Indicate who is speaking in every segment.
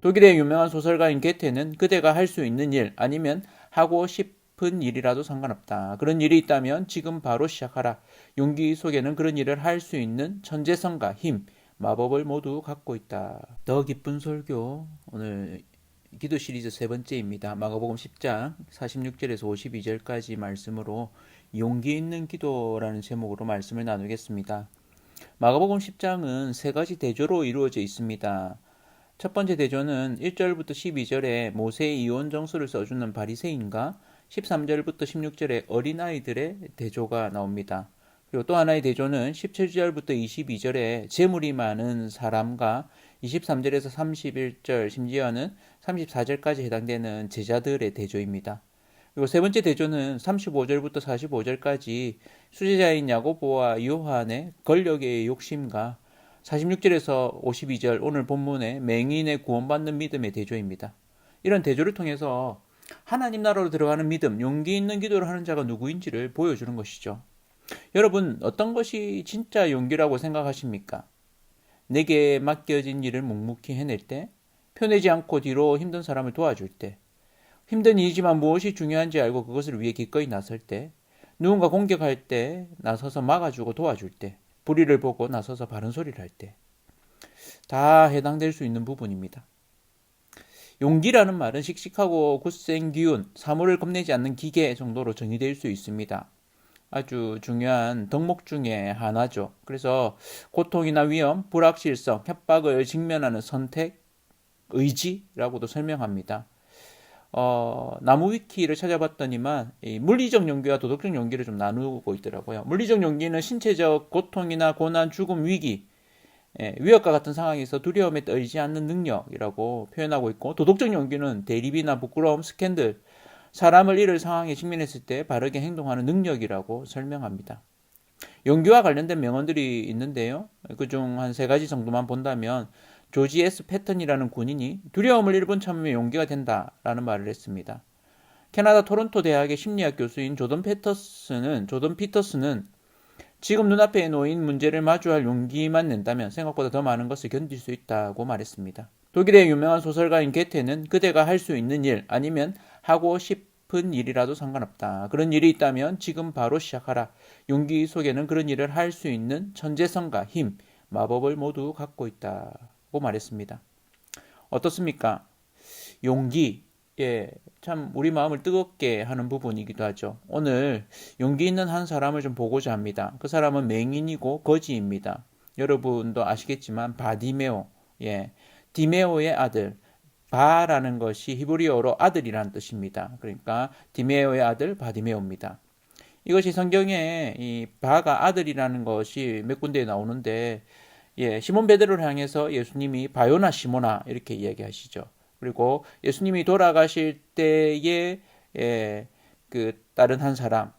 Speaker 1: 독일의 유명한 소설가인 게테는 그대가 할 수 있는 일 아니면 하고 싶은 일이라도 상관없다. 그런 일이 있다면 지금 바로 시작하라. 용기 속에는 그런 일을 할 수 있는 천재성과 힘, 마법을 모두 갖고 있다. 더 기쁜 설교, 오늘 기도 시리즈 세 번째입니다. 마가복음 10장 46절에서 52절까지 말씀으로 용기 있는 기도라는 제목으로 말씀을 나누겠습니다. 마가복음 10장은 세 가지 대조로 이루어져 있습니다. 첫 번째 대조는 1절부터 12절에 모세의 이혼 정서를 써주는 바리새인과 13절부터 16절에 어린아이들의 대조가 나옵니다. 그리고 또 하나의 대조는 17절부터 22절에 재물이 많은 사람과 23절에서 31절 심지어는 34절까지 해당되는 제자들의 대조입니다. 그리고 세 번째 대조는 35절부터 45절까지 수제자인 야고보와 요한의 권력의 욕심과 46절에서 52절 오늘 본문의 맹인의 구원받는 믿음의 대조입니다. 이런 대조를 통해서 하나님 나라로 들어가는 믿음, 용기 있는 기도를 하는 자가 누구인지를 보여주는 것이죠. 여러분, 어떤 것이 진짜 용기라고 생각하십니까? 내게 맡겨진 일을 묵묵히 해낼 때, 편하지 않고 뒤로 힘든 사람을 도와줄 때, 힘든 일이지만 무엇이 중요한지 알고 그것을 위해 기꺼이 나설 때, 누군가 공격할 때 나서서 막아주고 도와줄 때, 불의를 보고 나서서 바른 소리를 할 때, 다 해당될 수 있는 부분입니다. 용기라는 말은 씩씩하고 굳센 기운, 사물을 겁내지 않는 기계 정도로 정의될 수 있습니다. 아주 중요한 덕목 중에 하나죠. 그래서 고통이나 위험, 불확실성, 협박을 직면하는 선택, 의지라고도 설명합니다. 나무위키를 찾아봤더니만 물리적 용기와 도덕적 용기를 좀 나누고 있더라고요. 물리적 용기는 신체적 고통이나 고난, 죽음, 위기, 위협과 같은 상황에서 두려움에 떨지 않는 능력이라고 표현하고 있고, 도덕적 용기는 대립이나 부끄러움, 스캔들, 사람을 잃을 상황에 직면했을 때 바르게 행동하는 능력이라고 설명합니다. 용기와 관련된 명언들이 있는데요. 그중 한 세 가지 정도만 본다면 조지 S. 패턴이라는 군인이 두려움을 1분 참으면 용기가 된다라는 말을 했습니다. 캐나다 토론토 대학의 심리학 교수인 조던 피터스는 지금 눈앞에 놓인 문제를 마주할 용기만 낸다면 생각보다 더 많은 것을 견딜 수 있다고 말했습니다. 독일의 유명한 소설가인 게테는 그대가 할 수 있는 일 아니면 하고 싶은 일이라도 상관없다. 그런 일이 있다면 지금 바로 시작하라. 용기 속에는 그런 일을 할 수 있는 천재성과 힘, 마법을 모두 갖고 있다고 말했습니다. 어떻습니까? 용기, 참 우리 마음을 뜨겁게 하는 부분이기도 하죠. 오늘 용기 있는 한 사람을 좀 보고자 합니다. 그 사람은 맹인이고 거지입니다. 여러분도 아시겠지만 바디메오, 디메오의 아들, 바라는 것이 히브리어로 아들이라는 뜻입니다. 그러니까 디메오의 아들 바디메오입니다. 이것이 성경에 이 바가 아들이라는 것이 몇 군데에 나오는데, 시몬 베드로를 향해서 예수님이 바요나 시몬아 이렇게 이야기하시죠. 그리고 예수님이 돌아가실 때에 그 다른 한 사람,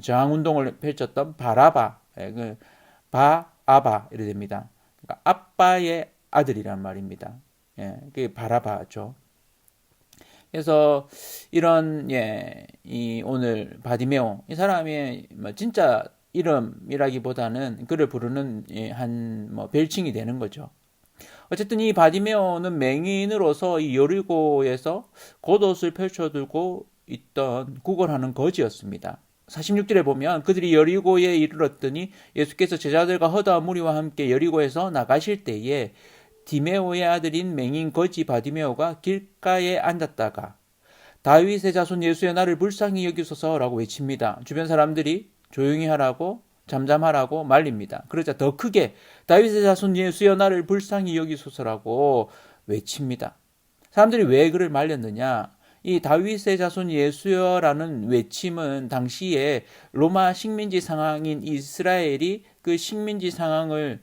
Speaker 1: 저항 운동을 펼쳤던 바라바, 바아바 이래 됩니다. 그러니까 아빠의 아들이란 말입니다. 그게 바라바죠. 그래서 이런 이 오늘 바디메오 이 사람의 진짜 이름이라기보다는 그를 부르는 한 별칭이 되는 거죠. 어쨌든 이 바디메오는 맹인으로서 이 여리고에서 겉옷을 펼쳐들고 있던 구걸하는 거지였습니다. 46절에 보면 그들이 여리고에 이르렀더니 예수께서 제자들과 허다한 무리와 함께 여리고에서 나가실 때에 디메오의 아들인 맹인 거지 바디메오가 길가에 앉았다가 다윗의 자손 예수여 나를 불쌍히 여기소서라고 외칩니다. 주변 사람들이 조용히 하라고 잠잠하라고 말립니다. 그러자 더 크게 다윗의 자손 예수여 나를 불쌍히 여기소서라고 외칩니다. 사람들이 왜 그를 말렸느냐? 이 다윗의 자손 예수여라는 외침은 당시에 로마 식민지 상황인 이스라엘이 그 식민지 상황을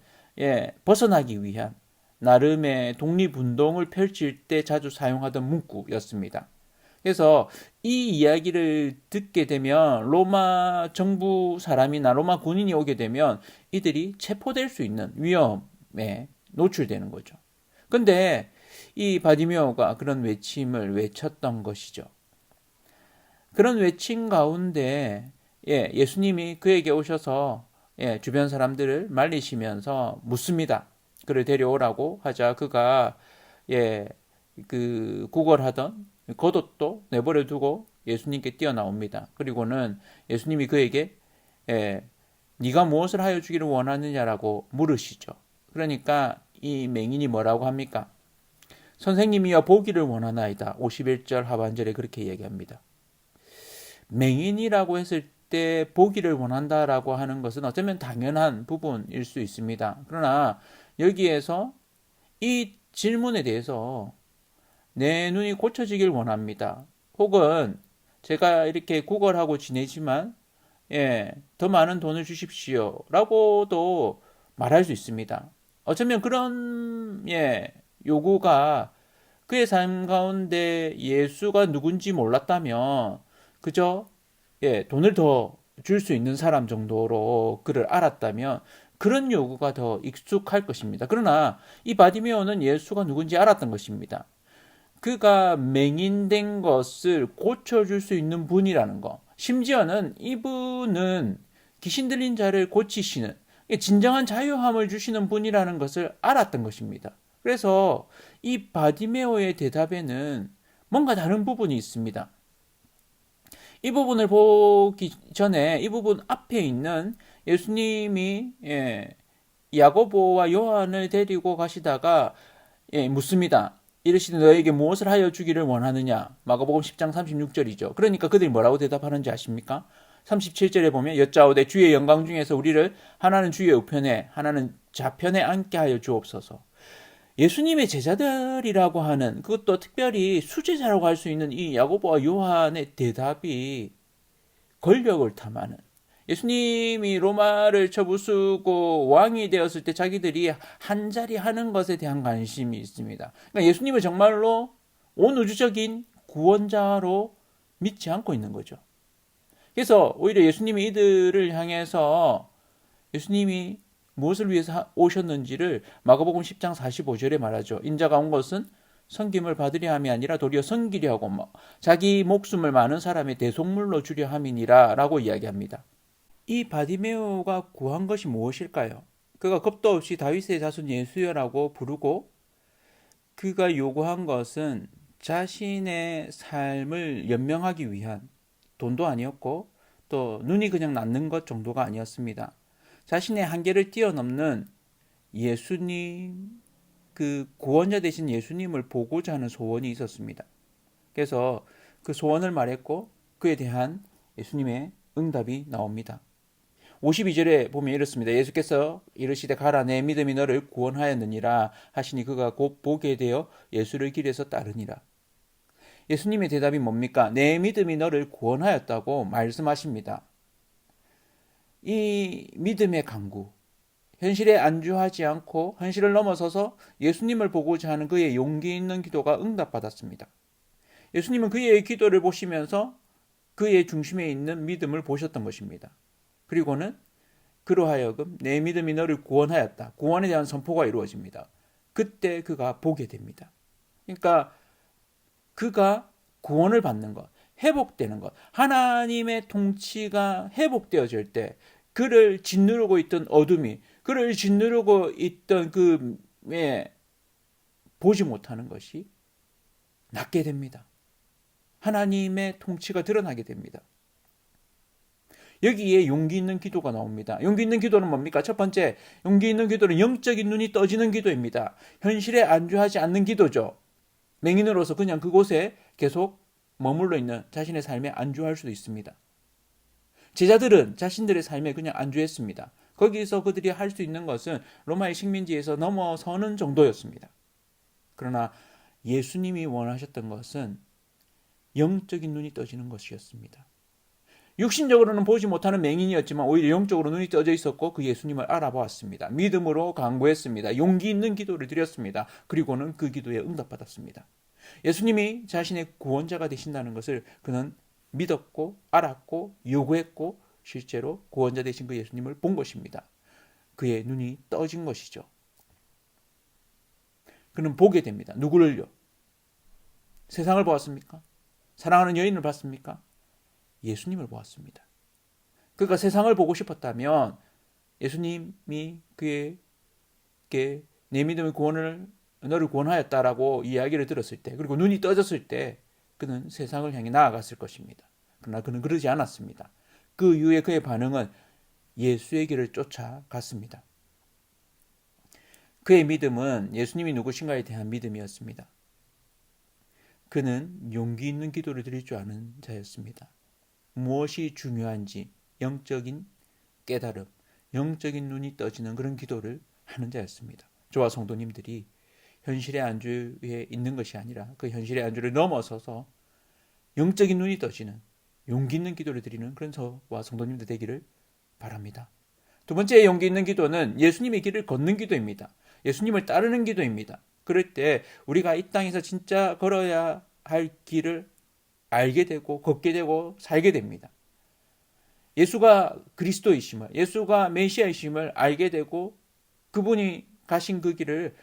Speaker 1: 벗어나기 위한 나름의 독립운동을 펼칠 때 자주 사용하던 문구였습니다. 그래서 이 이야기를 듣게 되면 로마 정부 사람이나 로마 군인이 오게 되면 이들이 체포될 수 있는 위험에 노출되는 거죠. 근데 이 바디메오가 그런 외침을 외쳤던 것이죠. 그런 외침 가운데 예수님이 그에게 오셔서 주변 사람들을 말리시면서 묻습니다. 그를 데려오라고 하자 그가 그 구걸하던 겉옷도 내버려 두고 예수님께 뛰어나옵니다. 그리고는 예수님이 그에게 네가 무엇을 하여 주기를 원하느냐라고 물으시죠. 그러니까 이 맹인이 뭐라고 합니까? 선생님이여 보기를 원하나이다. 51절 하반절에 그렇게 얘기합니다. 맹인이라고 했을 때 보기를 원한다라고 하는 것은 어쩌면 당연한 부분일 수 있습니다. 그러나 여기에서 이 질문에 대해서 내 눈이 고쳐지길 원합니다. 혹은 제가 이렇게 구걸하고 지내지만 더 많은 돈을 주십시오. 라고도 말할 수 있습니다. 어쩌면 그런 요구가 그의 삶 가운데 예수가 누군지 몰랐다면 그저 돈을 더 줄 수 있는 사람 정도로 그를 알았다면 그런 요구가 더 익숙할 것입니다. 그러나 이 바디메오는 예수가 누군지 알았던 것입니다. 그가 맹인된 것을 고쳐줄 수 있는 분이라는 것. 심지어는 이분은 귀신 들린 자를 고치시는 진정한 자유함을 주시는 분이라는 것을 알았던 것입니다. 그래서 이 바디메오의 대답에는 뭔가 다른 부분이 있습니다. 이 부분을 보기 전에 이 부분 앞에 있는 예수님이 야고보와 요한을 데리고 가시다가 묻습니다. 이르시되 너에게 무엇을 하여 주기를 원하느냐? 마가복음 10장 36절이죠. 그러니까 그들이 뭐라고 대답하는지 아십니까? 37절에 보면 여짜오되 주의 영광 중에서 우리를 하나는 주의 우편에 하나는 좌편에 앉게 하여 주옵소서. 예수님의 제자들이라고 하는 그것도 특별히 수제자라고 할 수 있는 이 야고보와 요한의 대답이 권력을 탐하는 예수님이 로마를 쳐부수고 왕이 되었을 때 자기들이 한자리 하는 것에 대한 관심이 있습니다. 그러니까 예수님을 정말로 온 우주적인 구원자로 믿지 않고 있는 거죠. 그래서 오히려 예수님이 이들을 향해서 예수님이 무엇을 위해서 오셨는지를 마가복음 10장 45절에 말하죠. 인자가 온 것은 섬김을 받으려 함이 아니라 도리어 섬기려 하고 자기 목숨을 많은 사람의 대속물로 주려 함이니라 라고 이야기합니다. 이 바디메오가 구한 것이 무엇일까요? 그가 겁도 없이 다윗의 자손 예수여라고 부르고 그가 요구한 것은 자신의 삶을 연명하기 위한 돈도 아니었고 또 눈이 그냥 낫는 것 정도가 아니었습니다. 자신의 한계를 뛰어넘는 예수님, 그 구원자 되신 예수님을 보고자 하는 소원이 있었습니다. 그래서 그 소원을 말했고 그에 대한 예수님의 응답이 나옵니다. 52절에 보면 이렇습니다. 예수께서 이르시되 가라 내 믿음이 너를 구원하였느니라 하시니 그가 곧 보게 되어 예수를 길에서 따르니라. 예수님의 대답이 뭡니까? 내 믿음이 너를 구원하였다고 말씀하십니다. 이 믿음의 강구, 현실에 안주하지 않고 현실을 넘어서서 예수님을 보고자 하는 그의 용기 있는 기도가 응답받았습니다. 예수님은 그의 기도를 보시면서 그의 중심에 있는 믿음을 보셨던 것입니다. 그리고는 그로 하여금 내 믿음이 너를 구원하였다. 구원에 대한 선포가 이루어집니다. 그때 그가 보게 됩니다. 그러니까 그가 구원을 받는 것, 회복되는 것, 하나님의 통치가 회복되어질 때 그를 짓누르고 있던 어둠이, 그를 짓누르고 있던 보지 못하는 것이 낫게 됩니다. 하나님의 통치가 드러나게 됩니다. 여기에 용기 있는 기도가 나옵니다. 용기 있는 기도는 뭡니까? 첫 번째, 용기 있는 기도는 영적인 눈이 떠지는 기도입니다. 현실에 안주하지 않는 기도죠. 맹인으로서 그냥 그곳에 계속 머물러 있는 자신의 삶에 안주할 수도 있습니다. 제자들은 자신들의 삶에 그냥 안주했습니다. 거기서 그들이 할 수 있는 것은 로마의 식민지에서 넘어서는 정도였습니다. 그러나 예수님이 원하셨던 것은 영적인 눈이 떠지는 것이었습니다. 육신적으로는 보지 못하는 맹인이었지만 오히려 영적으로 눈이 떠져 있었고 그 예수님을 알아보았습니다. 믿음으로 강구했습니다. 용기 있는 기도를 드렸습니다. 그리고는 그 기도에 응답받았습니다. 예수님이 자신의 구원자가 되신다는 것을 그는 믿었고 알았고 요구했고 실제로 구원자 되신 그 예수님을 본 것입니다. 그의 눈이 떠진 것이죠. 그는 보게 됩니다. 누구를요? 세상을 보았습니까? 사랑하는 여인을 봤습니까? 예수님을 보았습니다. 그가 세상을 보고 싶었다면 예수님이 그에게 내 믿음의 구원을 너를 구원하였다라고 이야기를 들었을 때, 그리고 눈이 떠졌을 때 그는 세상을 향해 나아갔을 것입니다. 그러나 그는 그러지 않았습니다. 그 이후에 그의 반응은 예수의 길을 쫓아갔습니다. 그의 믿음은 예수님이 누구신가에 대한 믿음이었습니다. 그는 용기 있는 기도를 드릴 줄 아는 자였습니다. 무엇이 중요한지 영적인 깨달음, 영적인 눈이 떠지는 그런 기도를 하는 자였습니다. 저와 성도님들이 현실의 안주에 있는 것이 아니라 그 현실의 안주를 넘어서서 영적인 눈이 떠지는 용기 있는 기도를 드리는 그런 저와 성도님들 되기를 바랍니다. 두 번째 용기 있는 기도는 예수님의 길을 걷는 기도입니다. 예수님을 따르는 기도입니다. 그럴 때 우리가 이 땅에서 진짜 걸어야 할 길을 알게 되고 걷게 되고 살게 됩니다. 예수가 그리스도이심을, 예수가 메시아이심을 알게 되고 그분이 가신 그 길을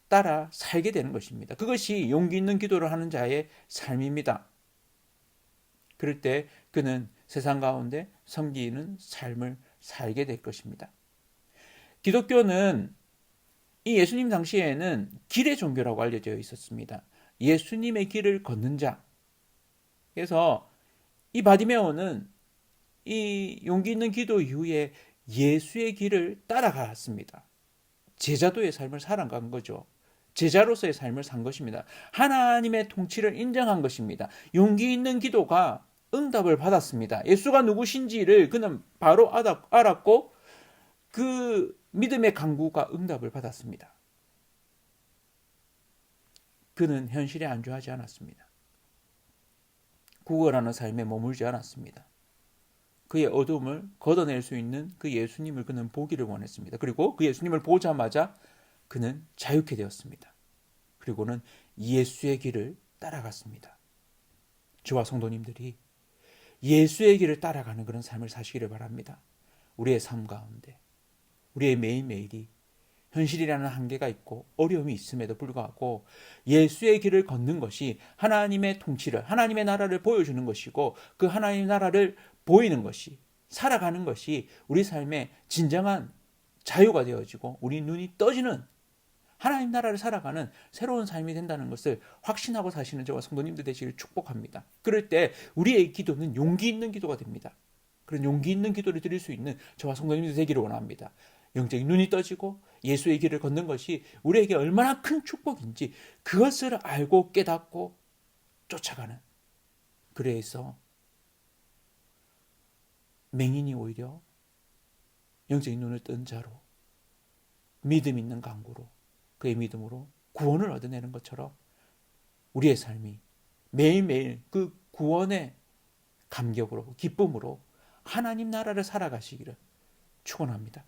Speaker 1: 따라 살게 되는 것입니다. 그것이 용기 있는 기도를 하는 자의 삶입니다. 그럴 때 그는 세상 가운데 섬기는 삶을 살게 될 것입니다. 기독교는 이 예수님 당시에는 길의 종교라고 알려져 있었습니다. 예수님의 길을 걷는 자. 그래서 이 바디메오는 이 용기 있는 기도 이후에 예수의 길을 따라갔습니다. 제자도의 삶을 살아간 거죠. 제자로서의 삶을 산 것입니다. 하나님의 통치를 인정한 것입니다. 용기 있는 기도가 응답을 받았습니다. 예수가 누구신지를 그는 바로 알았고 그 믿음의 강구가 응답을 받았습니다. 그는 현실에 안주하지 않았습니다. 구걸하는 삶에 머물지 않았습니다. 그의 어둠을 걷어낼 수 있는 그 예수님을 그는 보기를 원했습니다. 그리고 그 예수님을 보자마자 그는 자유케 되었습니다. 그리고는 예수의 길을 따라갔습니다. 저와 성도님들이 예수의 길을 따라가는 그런 삶을 사시기를 바랍니다. 우리의 삶 가운데 우리의 매일매일이 현실이라는 한계가 있고 어려움이 있음에도 불구하고 예수의 길을 걷는 것이 하나님의 통치를, 하나님의 나라를 보여주는 것이고 그 하나님의 나라를 보이는 것이, 살아가는 것이 우리 삶의 진정한 자유가 되어지고 우리 눈이 떠지는 하나님 나라를 살아가는 새로운 삶이 된다는 것을 확신하고 사시는 저와 성도님들 되시길 축복합니다. 그럴 때 우리의 기도는 용기 있는 기도가 됩니다. 그런 용기 있는 기도를 드릴 수 있는 저와 성도님들 되기를 원합니다. 영적인 눈이 떠지고 예수의 길을 걷는 것이 우리에게 얼마나 큰 축복인지 그것을 알고 깨닫고 쫓아가는, 그래서 맹인이 오히려 영적인 눈을 뜬 자로 믿음 있는 강구로 그의 믿음으로 구원을 얻어내는 것처럼 우리의 삶이 매일매일 그 구원의 감격으로 기쁨으로 하나님 나라를 살아가시기를 축원합니다.